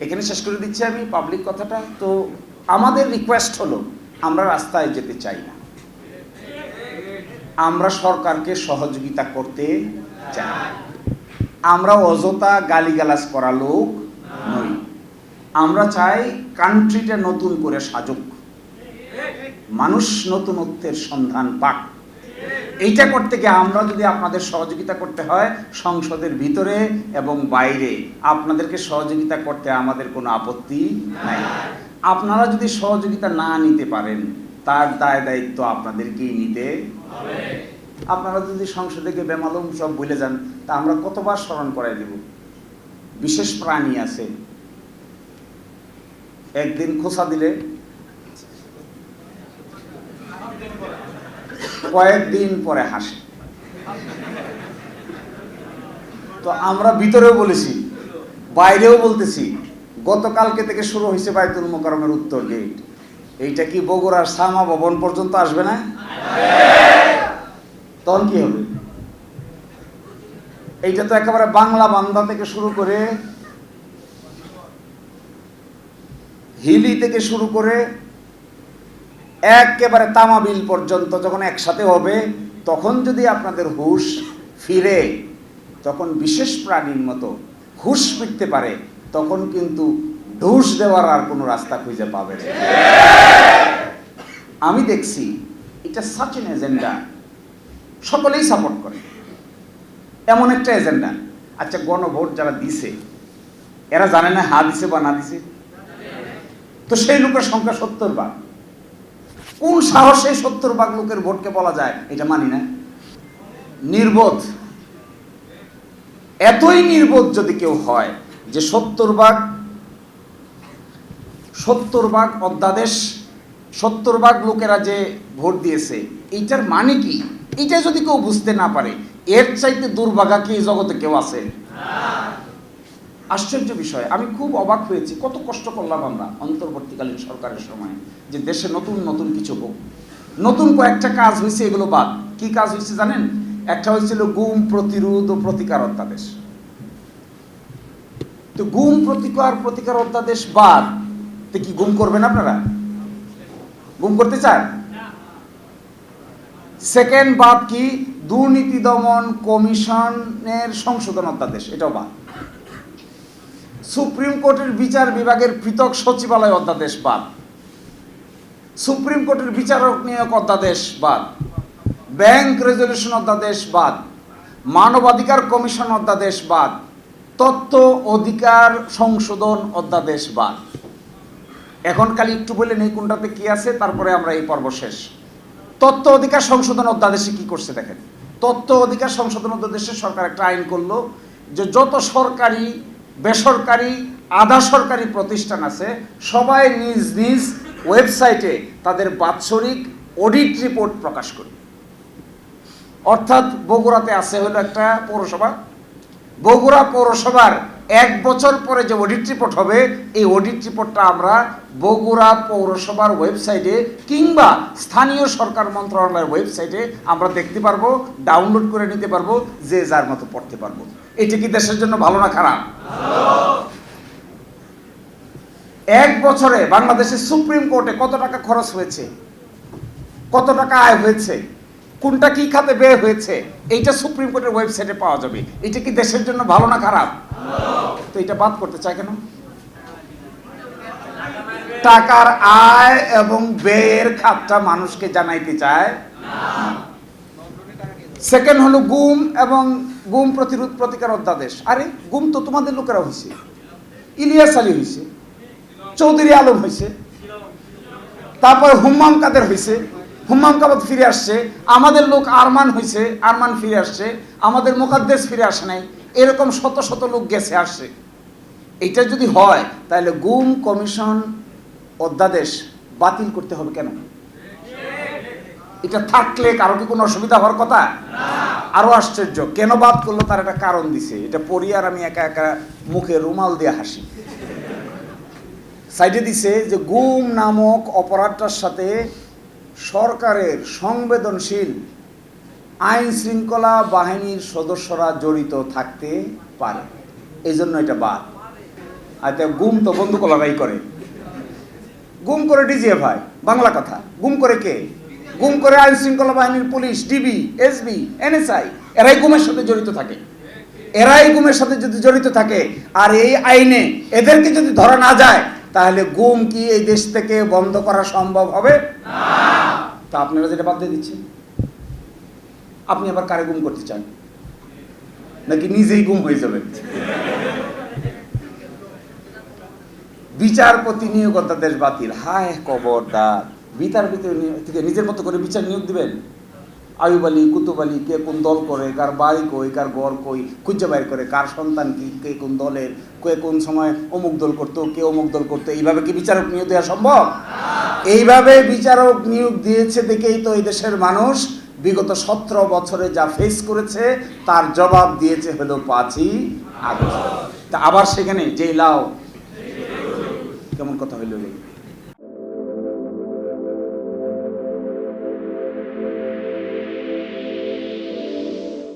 এখানে শেষ করে দিচ্ছি আমি পাবলিক কথাটা। তো আমাদের রিকোয়েস্ট হলো, আমরা রাস্তায় যেতে চাই না, আমরা সরকারকে সহযোগিতা করতে চাই। আমরা অযথা গালিগালাজ করা লোক নই। আমরা চাই কান্ট্রিটা নতুন করে সাজুক, মানুষ নতুনত্বের সন্ধান পাক। এইটা করতে গিয়ে আমরা যদি আপনাদের সহযোগিতা করতে হয় সংসদের ভিতরে এবং বাইরে, আপনাদেরকে সহযোগিতা করতে আমাদের কোনো আপত্তি নাই। আপনারা যদি সহযোগিতা না নিতে পারেন তার দায় দায়িত্ব আপনাদেরকেই নিতে হবে। আপনারা যদি সংসদে গিয়ে বেমালুম সব ভুলে যান তা আমরা কতবার স্মরণ করাই দেব। বিশেষ প্রাণী আছে, একদিন খোঁচা দিলে কয়েকদিন পরে হাসে। তো আমরা ভিতরেও বলেছি, বাইরেও বলতেছি, গতকালকে থেকে শুরু হয়েছে বাইতুল মোকাররমের উত্তর গেট। এইটা কি বগুড়ার সামা ভবন পর্যন্ত আসবে না? তখন কি হবে? এইটা তো একেবারে বাংলা বান্দা থেকে শুরু করে হিলি থেকে শুরু করে একেবারে তামাবিল পর্যন্ত যখন একসাথে হবে, তখন যদি আপনাদের হুঁশ ফিরে, তখন বিশেষ প্রাণীর মতো হুঁশ ফিরতে পারে, তখন কিন্তু ঢুস দেওয়ার আর কোনো রাস্তা খুঁজে পাবে না। আমি দেখছি এটা সাচ এন এজেন্ডা, সকলেই সাপোর্ট করে, এমন একটা এজেন্ডা। আচ্ছা, গণভোট যারা দিছে এরা জানে না হা দিছে বা না দিছে? তো সেই লোকের সংখ্যা 70 ভাগ। কোন সাহসে 70 ভাগ লোকের ভোটকে বলা যায় এটা মানি না? নির্বোধ, এতই নির্বোধ যদি কেউ হয় যে 70 ভাগ অধ্যাদেশ, 70 ভাগ লোকেরা যে ভোট দিয়েছে এইটার মানে কি, এটা যদি কেউ বুঝতে না পারে, এর চাইতে দুর্ভাগা কি এই জগতে কেউ আছে? আশ্চর্য বিষয়। আমি খুব অবাক হয়েছি, কত কষ্ট করলাম আমরা অন্তর্বর্তীকালীন সরকারের সময় যে দেশে নতুন নতুন কিছু হোক। নতুন কয়েকটা কাজ হয়েছে, এগুলো বাদ। কি কাজ হয়েছে জানেন? একটা হয়েছিল গুম প্রতিরোধ ও প্রতিকার অধ্যাদেশ। তো গুম প্রতিকার অধ্যাদেশ বাদ, তো কি গুম করবেন আপনারা? গুম করতে চান? সেকেন্ড বাদ কি? দুর্নীতি দমন কমিশনের সংশোধন অধ্যাদেশ, এটাও বাদ। সুপ্রিম কোর্টের বিচার বিভাগের পৃথক সচিবালয় অধ্যাদেশ বাদ। সুপ্রিম কোর্টের বিচারক নিয়োগ অধ্যাদেশ বাদ। ব্যাংক রেজলিউশন অধ্যাদেশ বাদ। মানবাধিকার কমিশন অধ্যাদেশ বাদ। তথ্য অধিকার সংশোধন অধ্যাদেশ বাদ। এখন খালি একটু বলে নেই কোনটাতে কি আছে, তারপরে আমরা এই পর্ব শেষ। তথ্য অধিকার সংশোধন অধ্যাদেশে কি করছে দেখেন। তথ্য অধিকার সংশোধন অধ্যাদেশে সরকার একটা আইন করলো যে যত সরকারি, বেসরকারি, আধা সরকারি প্রতিষ্ঠান আছে সবাই নিজ নিজ ওয়েবসাইটে তাদের বাৎসরিক অডিট রিপোর্ট প্রকাশ করবে। অর্থাৎ বগুড়াতে আছে হলো একটা পৌরসভা, বগুড়া পৌরসভার 1 বছর পরে যে অডিট রিপোর্ট হবে, এই অডিট রিপোর্টটা আমরা বগুড়া পৌরসভার ওয়েবসাইটে কিংবা স্থানীয় সরকার মন্ত্রণালয়ের ওয়েবসাইটে আমরা দেখতে পারবো, ডাউনলোড করে নিতে পারবো, যে যার মতো পড়তে পারবো। এটা কি দেশের জন্য ভালো না খারাপ? 1 বছরে বাংলাদেশের সুপ্রিম কোর্টে কত টাকা খরচ হয়েছে, কত টাকা আয় হয়েছে, কোনটা কি খাতে ব্যয় হয়েছে, এইটা সুপ্রিম কোর্টের ওয়েবসাইটে পাওয়া যাবে। এটা কি দেশের জন্য ভালো না খারাপ? তো এটা বাদ করতে চায় কেন? টাকার আয় এবং ব্যয়ের খাতটা মানুষকে জানাইতে চায়। সেকেন্ড হলো গুম এবং গুম প্রতিরোধ প্রতিকার অধ্যাদেশ। আরে গুম তো তোমাদের লোকেরা হয়েছে, ইলিয়াস আলী হয়েছে, চৌধুরী আলম হয়েছে, তারপর হুম্মাম কাদের হয়েছে, হুম্মাম কাবাদ ফিরে আসছে, আমাদের লোক আরমান হয়েছে, আরমান ফিরে আসছে, আমাদের মুকাদ্দেস ফিরে আসে নাই, এরকম শত শত লোক গেছে আসছে। এটা যদি হয় তাহলে গুম কমিশন অধ্যাদেশ বাতিল করতে হবে কেন? এটা থাকলে কারো কি কোনো অসুবিধা হওয়ার কথা? আরো আশ্চর্য, কেন বাদ করলো তার একটা কারণ দিছে। এটা পড়ি আর আমি একা একা মুখে রুমাল দিয়ে হাসি। সাইডে দিছে যে গুম নামক অপরাধটার সাথে সরকারের সংবেদনশীল আইন শৃঙ্খলা বাহিনীর সদস্যরা জড়িত থাকতে পারে, এই জন্য এটা বাদ। আর গুম তো বন্দুকলারাই করে। গুম করে ডিজিএফআই, বাংলা কথা। গুম করে কে? গুম করে আইন শৃঙ্খলা বাহিনীর পুলিশ, ডিবি, এসবি, এনএসআই। এরাই গুমের সাথে জড়িত থাকে। এরাই গুমের সাথে যদি জড়িত থাকে আর এই আইনে এদেরকে যদি ধরা না যায়, তাহলে গুম কি এই দেশ থেকে বন্ধ করা সম্ভব হবে? তা আপনারা যেটা বাদ দিয়ে দিচ্ছেন, আপনি আবার কারে গুম করতে চান? নাকি নিজেই গুম হয়ে যাবেন? বিচারপতি নিয়োগ অধ্যাদেশ বাতিল। হায় খবরদার! বিচারপতি থেকে নিজের মতো করে বিচার নিয়োগ দিবেন? আয়ুব আলী, কুতুব আলী, কে কোন দল করে, কার বাড়ি কই, কার ঘর কই, খুঁজে বাইর করে, কার সন্তান কি, কে কোন দলের, কে কোন সময় অমুক দল করতো, কে অমুক দল করতো। এইভাবে কি বিচারক নিয়োগ দেওয়া সম্ভব? এইভাবে বিচারক নিয়োগ দিয়েছে দেখেই তো এই দেশের মানুষ বিগত 17 বছরে যা ফেস করেছে তার জবাব দিয়েছে হলো 5ই আগস্ট। তা আবার সেখানে যেই লাও, কেমন কথা হইল?